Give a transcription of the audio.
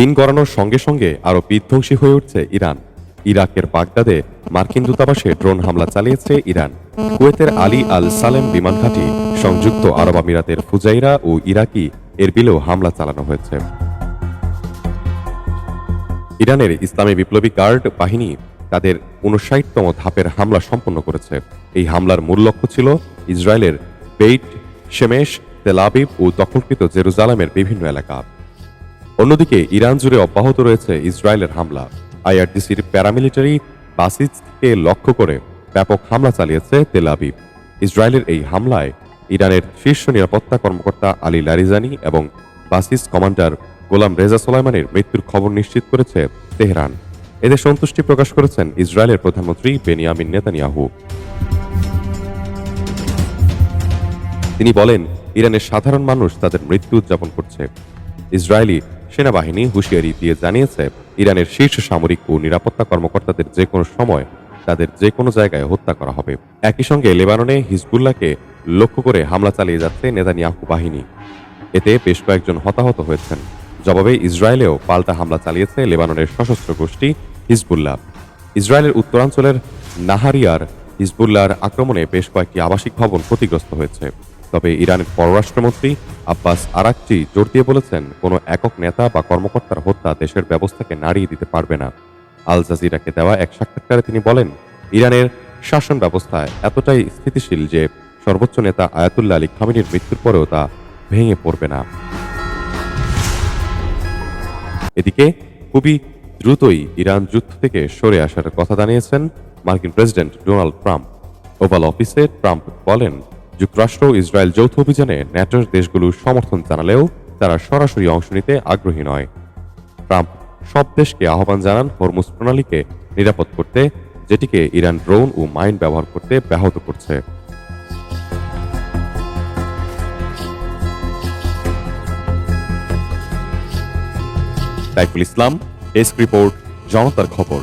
দিন গড়ানোর সঙ্গে সঙ্গে আরও বিধ্বংসী হয়ে উঠছে ইরান। ইরাকের বাগদাদে মার্কিন দূতাবাসে ড্রোন হামলা চালিয়েছে ইরান। কুয়েতের আলী আল সালেম বিমান ঘাঁটি, সংযুক্ত আরব আমিরাতের ফুজাইরা ও ইরাকি এরবিলেও হামলা চালানো হয়েছে। ইরানের ইসলামী বিপ্লবী গার্ড বাহিনী তাদের ৫৯তম ধাপের হামলা সম্পন্ন করেছে। এই হামলার মূল লক্ষ্য ছিল ইসরায়েলের বেইট শেমেশ, তেল আবিব ও দখলকৃত জেরুজালেমের বিভিন্ন এলাকা। অন্যদিকে ইরান জুড়ে অব্যাহত রয়েছে ইসরায়েলের হামলা। আইআরজিসির প্যারামিলিটারি বাসিজকে লক্ষ্য করে ব্যাপক হামলা চালিয়েছে তেল আবিব। ইসরায়েলের এই হামলায় ইরানের শীর্ষ নিরাপত্তা কর্মকর্তা আলী লারিজানি এবং বাসিজ কমান্ডার গোলাম রেজা সোলাইমানির মৃত্যুর খবর নিশ্চিত করেছে তেহরান। এতে সন্তুষ্টি প্রকাশ করেছেন ইসরায়েলের প্রধানমন্ত্রী বেনিয়ামিন নেতানিয়াহু। তিনি বলেন, ইরানের সাধারণ মানুষ তাদের মৃত্যু উদযাপন করছে। ইসরায়েলি সেনাবাহিনী হুঁশিয়ারি দিয়ে জানিয়েছে, ইরানের শীর্ষ সামরিক ও নিরাপত্তা কর্মকর্তাদের যে কোনো সময় তাদের যে কোনো জায়গায় হত্যা করা হবে। একই সঙ্গে লেবাননে হিজবুল্লাহকে লক্ষ্য করে হামলা চালিয়ে যাচ্ছে নেতানিয়াহু বাহিনী। এতে বেশ কয়েকজন হতাহত হয়েছেন। জবাবে ইসরায়েলেও পাল্টা হামলা চালিয়েছে লেবাননের সশস্ত্র গোষ্ঠী হিজবুল্লাহ। ইসরায়েলের উত্তরাঞ্চলের নাহারিয়ার হিজবুল্লাহর আক্রমণে বেশ কয়েকটি আবাসিক ভবন ক্ষতিগ্রস্ত হয়েছে। তবে ইরানের পররাষ্ট্রমন্ত্রী আব্বাস আরাকচি জোর দিয়ে বলেছেন, কোনো একক নেতা বা কর্মকর্তার হত্যা দেশের ব্যবস্থাকে নাড়িয়ে দিতে পারবে না। আল জাজিরাকে দেওয়া এক সাক্ষাৎকারে তিনি বলেন, ইরানের শাসন ব্যবস্থা এতটাই স্থিতিশীল যে সর্বোচ্চ নেতা আয়াতুল্লাহ আলী খামেনির মৃত্যুর পরেও তা ভেঙে পড়বে না। এদিকে খুবই দ্রুতই ইরান যুদ্ধ থেকে সরে আসার কথা জানিয়েছেন মার্কিন প্রেসিডেন্ট ডোনাল্ড ট্রাম্প। ওভাল অফিসে ট্রাম্প বলেন, যুক্তরাষ্ট্র ও ইসরায়েল যৌথ অভিযানে ন্যাটোর দেশগুলো সমর্থন জানালেও তারা সরাসরি অংশ নিতে আগ্রহী নয়। ট্রাম্প সব দেশকে আহ্বান জানান হরমুজ প্রণালীকে নিরাপদ করতে, যেটিকে ইরান ড্রোন ও মাইন ব্যবহার করতে ব্যাহত করছে। সাইফুল ইসলাম, ডেস্ক রিপোর্ট, জনতার খবর।